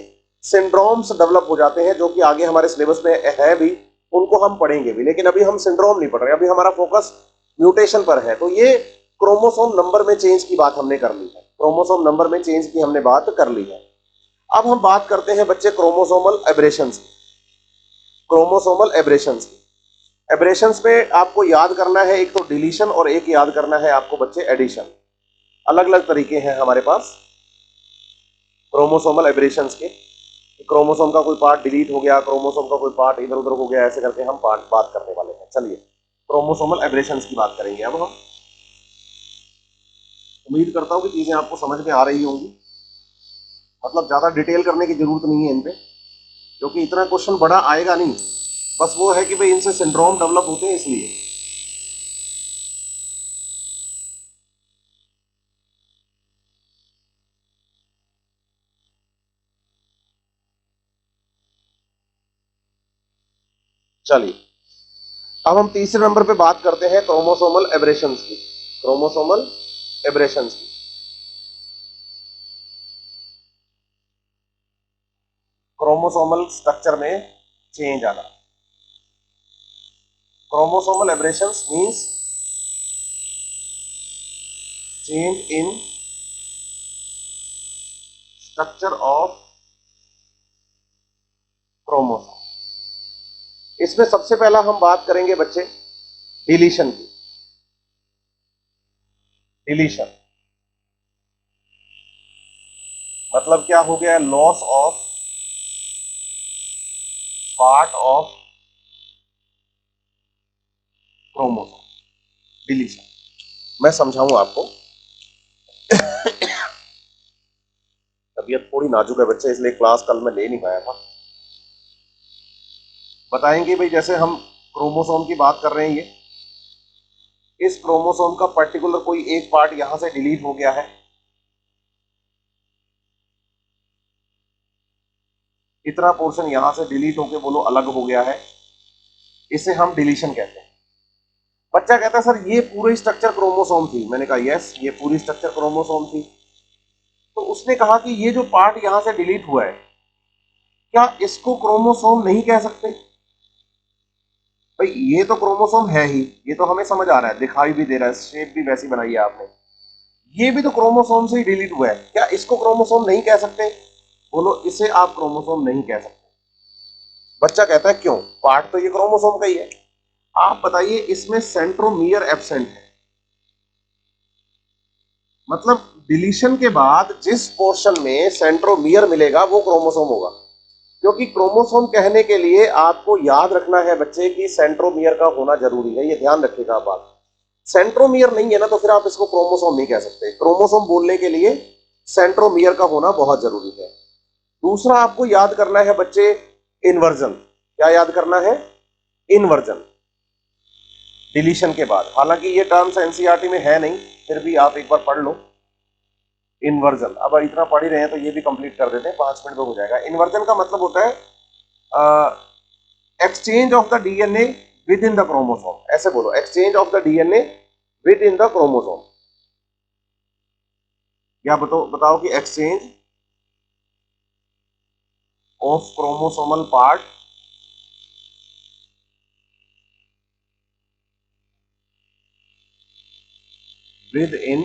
सिंड्रोम्स डेवलप हो जाते हैं, जो कि आगे हमारे सिलेबस में है भी, उनको हम पढ़ेंगे भी, लेकिन अभी हम सिंड्रोम नहीं पढ़ रहे, अभी हमारा फोकस म्यूटेशन पर है। तो ये क्रोमोसोम नंबर में चेंज की बात हमने कर ली है, क्रोमोसोम नंबर में चेंज की हमने बात कर ली है। अब हम बात करते हैं बच्चे क्रोमोसोमल एब्रेशंस की। क्रोमोसोमल एब्रेशंस की, एब्रेशंस में आपको याद करना है एक तो डिलीशन और एक याद करना है आपको बच्चे एडिशन। अलग अलग तरीके हैं हमारे पास क्रोमोसोमल एब्रेशंस के। क्रोमोसोम का कोई पार्ट डिलीट हो गया, क्रोमोसोम का कोई पार्ट इधर उधर हो गया, ऐसे करके हम पार्ट बात करने वाले हैं। चलिए क्रोमोसोमल एब्रेशंस की बात करेंगे अब हम। उम्मीद करता हूं कि चीजें आपको समझ में आ रही होंगी, मतलब ज्यादा डिटेल करने की जरूरत नहीं है इन पे, क्योंकि इतना क्वेश्चन बड़ा आएगा नहीं। बस वो है कि भाई इनसे सिंड्रोम डेवलप होते हैं इसलिए। चलिए अब हम तीसरे नंबर पे बात करते हैं क्रोमोसोमल एब्रेशंस की। क्रोमोसोमल एब्रेशंस की, क्रोमोसोमल स्ट्रक्चर में चेंज आना। Chromosomal aberrations means change in structure of chromosome. इसमें सबसे पहला हम बात करेंगे बच्चे डिलीशन की। डिलीशन मतलब क्या हो गया, loss of part of chromosome, deletion. मैं समझाऊं आपको, तबीयत थोड़ी नाजुक है बच्चे, इसलिए क्लास कल मैं ले नहीं पाया था। बताएंगे भाई, जैसे हम क्रोमोसोम की बात कर रहे हैं, ये इस क्रोमोसोम का पर्टिकुलर कोई एक पार्ट यहां से डिलीट हो गया है, इतना पोर्शन यहां से डिलीट होके बोलो अलग हो गया है, इसे हम डिलीशन कहते हैं। बच्चा कहता है सर ये पूरी स्ट्रक्चर क्रोमोसोम थी। मैंने कहा यस, ये पूरी स्ट्रक्चर क्रोमोसोम थी। तो उसने कहा कि ये जो पार्ट यहां से डिलीट हुआ है, क्या इसको क्रोमोसोम नहीं कह सकते? भाई ये तो क्रोमोसोम है ही, ये तो हमें समझ आ रहा है, दिखाई भी दे रहा है, शेप भी वैसी बनाई है आपने, ये भी तो क्रोमोसोम से ही डिलीट हुआ है, क्या इसको क्रोमोसोम नहीं कह सकते? बोलो इसे आप क्रोमोसोम नहीं कह सकते। बच्चा कहता है क्यों, पार्ट तो ये क्रोमोसोम का ही है। आप बताइए, इसमें सेंट्रोमियर एब्सेंट है, मतलब डिलीशन के बाद जिस पोर्शन में सेंट्रोमियर मिलेगा वो क्रोमोसोम होगा। क्योंकि क्रोमोसोम कहने के लिए आपको याद रखना है बच्चे कि सेंट्रोमियर का होना जरूरी है, ये ध्यान रखिएगा आप बात। सेंट्रोमियर नहीं है ना तो फिर आप इसको क्रोमोसोम नहीं कह सकते। क्रोमोसोम बोलने के लिए सेंट्रोमियर का होना बहुत जरूरी है। दूसरा आपको याद करना है बच्चे इन्वर्जन। क्या याद करना है? इन्वर्जन, डिलीशन के बाद। हालांकि ये टर्म्स एनसीईआरटी में है नहीं, फिर भी आप एक बार पढ़ लो इन्वर्जन। अब इतना पढ़ ही रहे हैं तो ये भी कंप्लीट कर देते हैं, 5 मिनट में हो जाएगा। इन्वर्जन का मतलब होता है exchange of the DNA with in the chromosome. ऐसे बोलो, exchange of the DNA with in the chromosome. या बताओ कि exchange of chromosomal part with in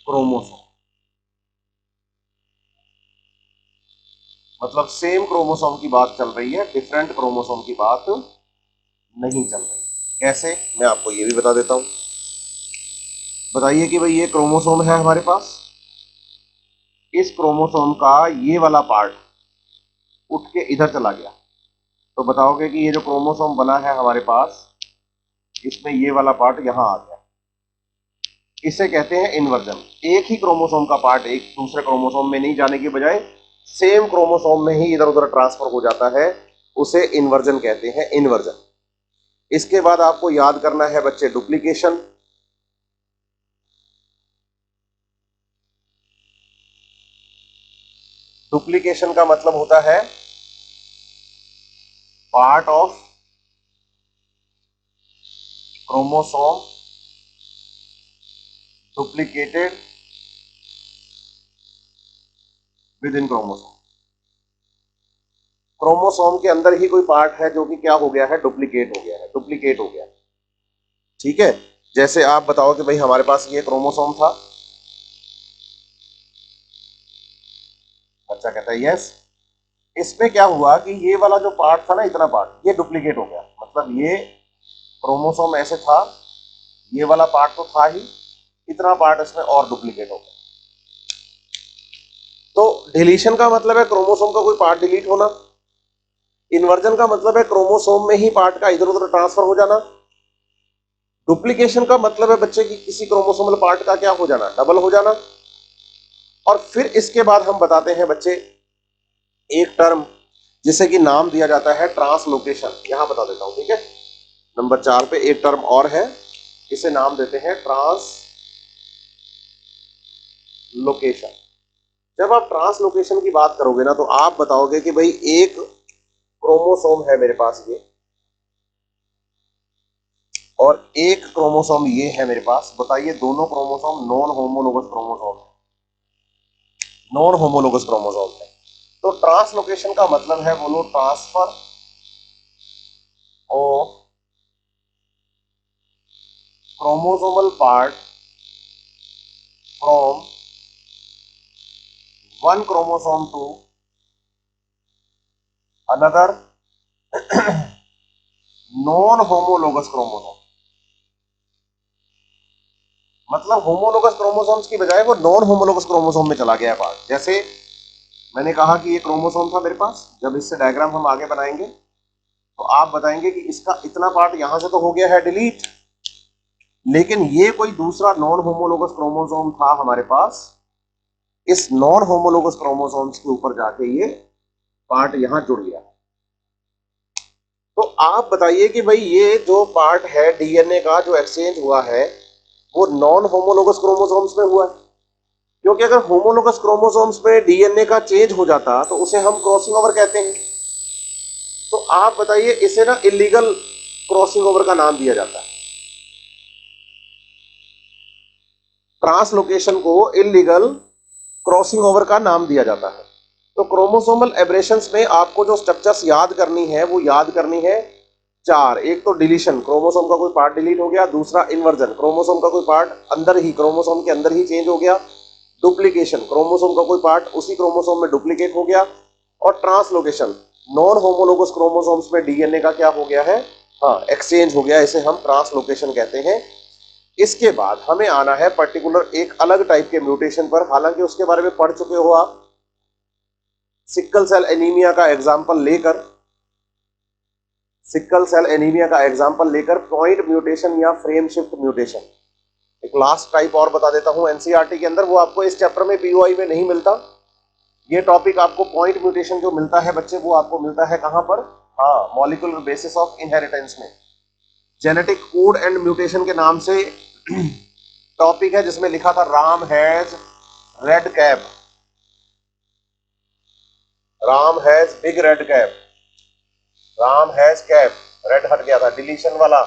chromosome. मतलब सेम क्रोमोसोम की बात चल रही है, डिफरेंट क्रोमोसोम की बात नहीं चल रही। कैसे? मैं आपको ये भी बता देता हूं। बताइए कि भाई ये क्रोमोसोम है हमारे पास, इस क्रोमोसोम का ये वाला पार्ट उठ के इधर चला गया, तो बताओगे कि ये जो क्रोमोसोम बना है हमारे पास, इसमें ये वाला पार्ट यहां आ गया। इसे कहते हैं इन्वर्जन। एक ही क्रोमोसोम का पार्ट एक दूसरे क्रोमोसोम में नहीं जाने की बजाय सेम क्रोमोसोम में ही इधर उधर ट्रांसफर हो जाता है, उसे इन्वर्जन कहते हैं, इन्वर्जन। इसके बाद आपको याद करना है बच्चे डुप्लीकेशन। डुप्लीकेशन का मतलब होता है part of chromosome duplicated with in chromosome. Chromosome के अंदर ही कोई पार्ट है जो कि क्या हो गया है? डुप्लीकेट हो गया है, डुप्लीकेट हो गया। ठीक है, जैसे आप बताओ कि भाई हमारे पास ये क्रोमोसोम था, बच्चा कहता है यस। इसमें क्या हुआ कि ये वाला जो पार्ट था ना, इतना पार्ट, ये डुप्लीकेट हो गया। मतलब ये क्रोमोसोम ऐसे था, ये वाला पार्ट तो था ही, इतना पार्ट इसमें और डुप्लीकेट हो गया। तो डिलीशन का मतलब है क्रोमोसोम का कोई पार्ट डिलीट होना। इन्वर्जन का मतलब है क्रोमोसोम में ही पार्ट का इधर उधर ट्रांसफर हो जाना। डुप्लीकेशन का मतलब है बच्चे की किसी क्रोमोसोमल पार्ट का क्या हो जाना? डबल हो जाना। और फिर इसके बाद हम बताते हैं बच्चे एक टर्म जिसे कि नाम दिया जाता है ट्रांसलोकेशन। यहां बता देता हूं, ठीक है। नंबर 4 पे एक टर्म और है, इसे नाम देते हैं ट्रांसलोकेशन। जब आप ट्रांसलोकेशन की बात करोगे ना तो आप बताओगे कि भाई एक क्रोमोसोम है मेरे पास ये, और एक क्रोमोसोम ये है मेरे पास। बताइए दोनों क्रोमोसोम नॉन होमोलोगस क्रोमोसोम है, नॉन होमोलोगस क्रोमोसोम है। तो ट्रांसलोकेशन का मतलब है, बोलो, transfer of chromosomal part from one chromosome to another non homologous chromosome. मतलब होमोलोगस क्रोमोसोम्स की बजाय वो नॉन होमोलोगस क्रोमोसोम में चला गया है पार्ट। जैसे मैंने कहा कि ये क्रोमोसोम था मेरे पास, जब इससे डायग्राम हम आगे बनाएंगे तो आप बताएंगे कि इसका इतना पार्ट यहां से तो हो गया है डिलीट, लेकिन ये कोई दूसरा नॉन होमोलोगस क्रोमोसोम था हमारे पास, इस नॉन होमोलोगस क्रोमोसोम्स के ऊपर जाके ये पार्ट यहां जुड़ गया। तो आप बताइए कि भाई ये जो पार्ट है डीएनए का जो एक्सचेंज हुआ है वो नॉन होमोलोगस क्रोमोसोम्स में हुआ है। क्योंकि अगर होमोलोगस क्रोमोसोम्स में डीएनए का चेंज हो जाता तो उसे हम क्रॉसिंग ओवर कहते हैं। तो आप बताइए, इसे ना इलीगल क्रॉसिंग ओवर का नाम दिया जाता है। ट्रांसलोकेशन को इलीगल क्रॉसिंग ओवर का नाम दिया जाता है। तो क्रोमोसोमल एब्रेशंस में आपको जो स्ट्रक्चर्स याद करनी है वो याद करनी है 4। एक तो डिलीशन, क्रोमोसोम का कोई पार्ट डिलीट हो गया। दूसरा इन्वर्जन, क्रोमोसोम का कोई पार्ट अंदर ही क्रोमोसोम के अंदर ही चेंज हो गया। डुप्लीकेशन, क्रोमोसोम का कोई पार्ट उसी क्रोमोसोम में डुप्लीकेट हो गया। और ट्रांसलोकेशन, नॉन होमोलोगस क्रोमोसोम्स में डीएनए का क्या हो गया है? हाँ, एक्सचेंज हो गया। इसे हम ट्रांसलोकेशन कहते हैं। इसके बाद हमें आना है पर्टिकुलर एक अलग टाइप के म्यूटेशन पर। हालांकि उसके बारे में पढ़ चुके हो आप, सिकल सेल एनीमिया का एग्जाम्पल लेकर पॉइंट म्यूटेशन या फ्रेम शिफ्ट म्यूटेशन, एक लास्ट टाइप और बता देता हूं एनसीईआरटी के अंदर, वो आपको इस चैप्टर में पीओआई में नहीं मिलता। ये टॉपिक आपको पॉइंट म्यूटेशन जो मिलता है बच्चे, वो आपको मिलता है कहां पर? हाँ, मॉलिक्यूलर बेसिस ऑफ इनहेरिटेंस में। जेनेटिक कोड एंड म्यूटेशन के नाम से टॉपिक है जिसमें लिखा था Ram has red cap, Ram has big red cap, Ram has cap, red हट गया था, डिलीशन वाला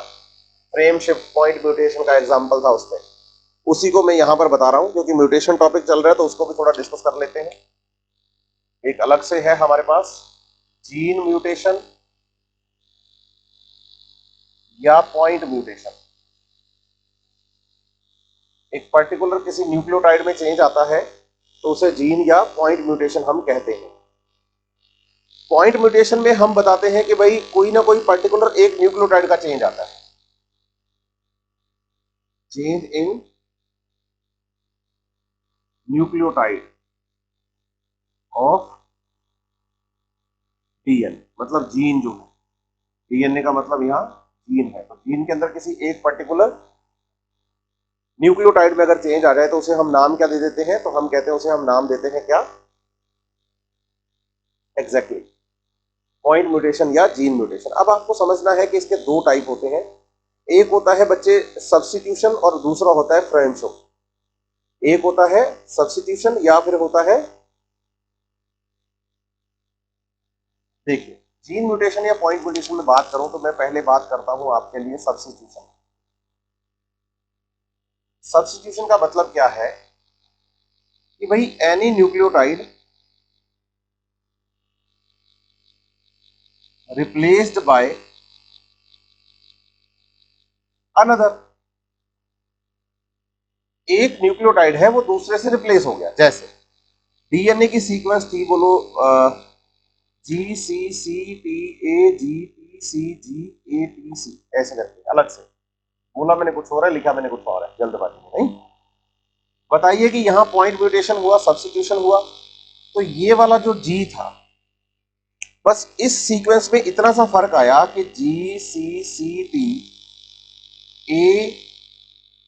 फ्रेम शिफ्ट पॉइंट म्यूटेशन का एग्जांपल था उसमें। उसी को मैं यहां पर बता रहा हूं क्योंकि म्यूटेशन टॉपिक चल रहा है तो उसको भी थोड़ा डिस्कस कर लेते हैं। एक अलग से है हमारे पास जीन म्यूटेशन या पॉइंट म्यूटेशन। एक पर्टिकुलर किसी न्यूक्लियोटाइड में चेंज आता है तो उसे जीन या पॉइंट म्यूटेशन हम कहते हैं। पॉइंट म्यूटेशन में हम बताते हैं कि भाई कोई ना कोई पर्टिकुलर एक न्यूक्लियोटाइड का चेंज आता है, change in nucleotide of DNA, मतलब जीन जो है, डीएनए का मतलब यहां जीन है, तो जीन के अंदर किसी एक पर्टिकुलर न्यूक्लियोटाइड में अगर चेंज आ जाए तो उसे हम नाम क्या दे देते हैं? तो हम कहते हैं उसे हम नाम देते हैं क्या? एग्जैक्टली पॉइंट म्यूटेशन या जीन म्यूटेशन। अब आपको समझना है कि इसके दो टाइप होते हैं, एक होता है बच्चे सब्स्टिट्यूशन और दूसरा होता है फ्रेम शिफ्ट। एक होता है सब्स्टिट्यूशन या फिर होता है, देखिए जीन म्यूटेशन या पॉइंट म्यूटेशन में बात करूं तो मैं पहले बात करता हूं आपके लिए सब्स्टिट्यूशन। सब्स्टिट्यूशन का मतलब क्या है कि भाई any nucleotide replaced by another, एक न्यूक्लियोटाइड है वो दूसरे से रिप्लेस हो गया। जैसे डीएनए की सीक्वेंस थी, बोलो G C C T A G T C G A T C, ऐसे करके अलग से बोला मैंने कुछ हो रहा है, लिखा मैंने कुछ और है, जल्दबाजी में नहीं। बताइए कि यहां पॉइंट म्यूटेशन हुआ, सब्स्टिट्यूशन हुआ, तो ये वाला जो जी था, बस इस सीक्वेंस में इतना सा फर्क आया कि G C C T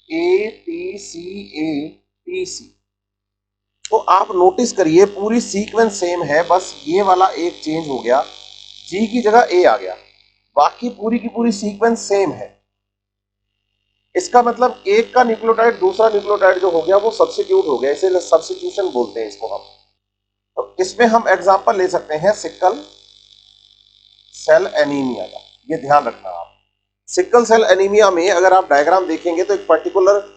A T C A T C, तो आप नोटिस करिए पूरी सीक्वेंस सेम है, बस ये वाला एक चेंज हो गया, जी की जगह ए आ गया, बाकी पूरी की पूरी सीक्वेंस सेम है। इसका मतलब एक का न्यूक्लियोटाइड दूसरा न्यूक्लियोटाइड जो हो गया वो सब्स्टिट्यूट हो गया, इसे सब्स्टिट्यूशन बोलते हैं इसको हम। तो इसमें हम एग्जांपल ले सकते हैं सिकल सेल एनीमिया का, ये ध्यान रखना आप। सिकल सेल एनीमिया में अगर आप डायग्राम देखेंगे तो एक पर्टिकुलर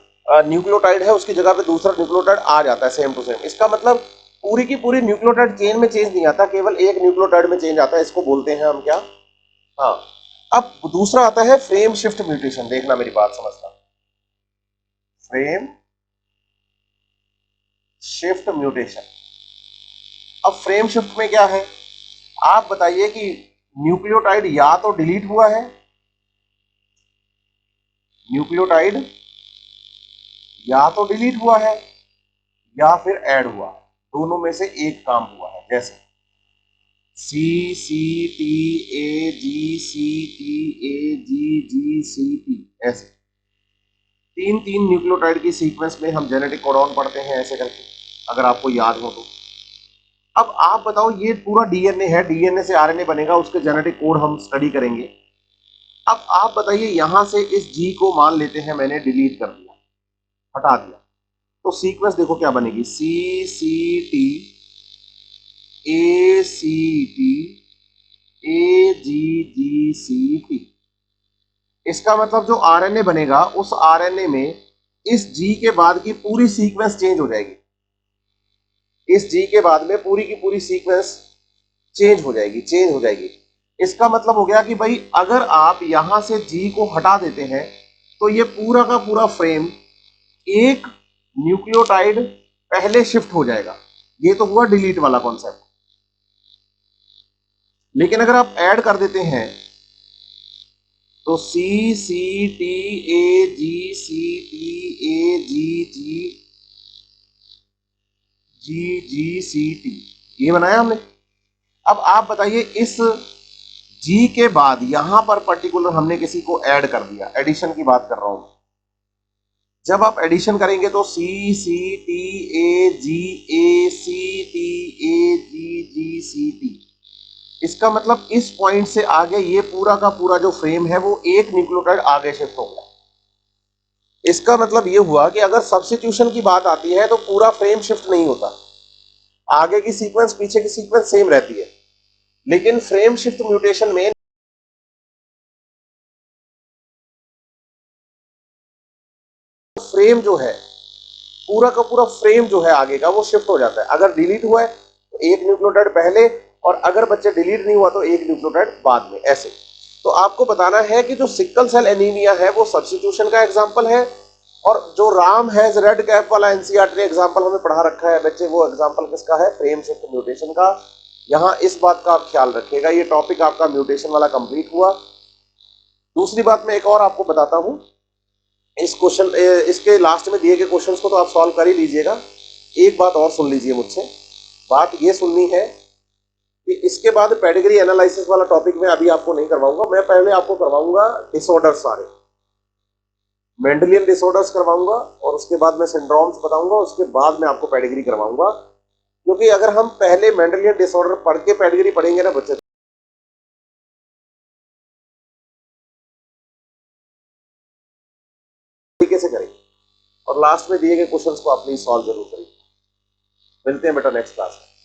न्यूक्लियोटाइड है, उसकी जगह पे दूसरा न्यूक्लियोटाइड आ जाता है सेम टू सेम। इसका मतलब पूरी की पूरी न्यूक्लियोटाइड चेन में चेंज नहीं आता, केवल एक न्यूक्लियोटाइड में चेंज आता है, इसको बोलते हैं हम क्या? हाँ। अब दूसरा आता है फ्रेम शिफ्ट म्यूटेशन, देखना मेरी बात समझना, फ्रेम शिफ्ट म्यूटेशन। अब फ्रेम शिफ्ट में क्या है, आप बताइए कि न्यूक्लियोटाइड या तो डिलीट हुआ है, न्यूक्लियोटाइड या तो डिलीट हुआ है या फिर ऐड हुआ है, दोनों में से एक काम हुआ है। जैसे C C T A G C T A G G C T, ऐसे तीन तीन न्यूक्लियोटाइड की सीक्वेंस में हम जेनेटिक कोडॉन पढ़ते हैं ऐसे करके, अगर आपको याद हो तो। अब आप बताओ, ये पूरा डीएनए है, डीएनए से आरएनए बनेगा, उसके जेनेटिक कोड हम स्टडी करेंगे। अब आप बताइए यहां से इस जी को मान लेते हैं मैंने डिलीट कर दिया, हटा दिया, तो सीक्वेंस देखो क्या बनेगी, C C T A C T A G G C T. इसका मतलब जो आरएनए बनेगा उस आरएनए में इस जी के बाद की पूरी सीक्वेंस चेंज हो जाएगी, इस जी के बाद में पूरी की पूरी सीक्वेंस चेंज हो जाएगी, चेंज हो जाएगी। इसका मतलब हो गया कि भाई अगर आप यहां से जी को हटा देते हैं तो ये पूरा का पूरा फ्रेम एक न्यूक्लियोटाइड पहले शिफ्ट हो जाएगा। ये तो हुआ डिलीट वाला कॉन्सेप्ट। लेकिन अगर आप ऐड कर देते हैं तो C C T A G C T A G G G G C T, ये बनाया हमने। अब आप बताइए इस जी के बाद यहां पर पर्टिकुलर हमने किसी को ऐड कर दिया, एडिशन की बात कर रहा हूं। जब आप एडिशन करेंगे तो C C T A C T A G C T, इसका मतलब इस पॉइंट से आगे ये पूरा का पूरा जो फ्रेम है वो एक न्यूक्लियोटाइड आगे शिफ्ट हो गया। इसका मतलब ये हुआ कि अगर सब्स्टिट्यूशन की बात आती है तो पूरा फ्रेम शिफ्ट नहीं होता, आगे की सीक्वेंस पीछे की सीक्वेंस सेम रहती है, लेकिन फ्रेम शिफ्ट म्यूटेशन में फ्रेम जो है पूरा का पूरा फ्रेम जो है आगे का वो शिफ्ट हो जाता है। अगर डिलीट हुआ है तो एक न्यूक्लियोटाइड पहले, और अगर बच्चे डिलीट नहीं हुआ तो एक न्यूक्लियोटाइड बाद में, ऐसे। तो आपको बताना है कि जो सिकल सेल एनीमिया है वो सब्स्टिट्यूशन का एग्जांपल है, और जो राम हैज रेड कैप वाला एनसीईआरटी एग्जांपल हमें पढ़ा रखा है बच्चे, वो एग्जांपल किसका है? फ्रेम शिफ्ट म्यूटेशन का। यहां इस बात का आप ख्याल रखिएगा। ये टॉपिक आपका म्यूटेशन वाला कंप्लीट हुआ। दूसरी बात मैं एक और आपको बताता हूं, इस क्वेश्चन इसके लास्ट में दिए गए क्वेश्चंस को तो आप सॉल्व कर ही लीजिएगा। एक बात और सुन लीजिए मुझसे, बात ये सुननी है कि इसके बाद पेडिग्री एनालिसिस वाला टॉपिक मैं अभी आपको नहीं करवाऊंगा, मैं पहले आपको करवाऊंगा डिसऑर्डर्स सारे, मेंडेलियन डिसऑर्डर्स करवाऊंगा, और उसके बाद मैं सिंड्रोम्स बताऊंगा, उसके बाद मैं आपको पेडिग्री करवाऊंगा। क्योंकि अगर हम पहले मेंडेलियन डिसऑर्डर पढ़ के पेडिग्री पढ़ेंगे ना बच्चे, तरीके से करेंगे, और लास्ट में दिए गए क्वेश्चंस को आप प्लीज सॉल्व जरूर करिए। मिलते हैं बेटा नेक्स्ट क्लास में।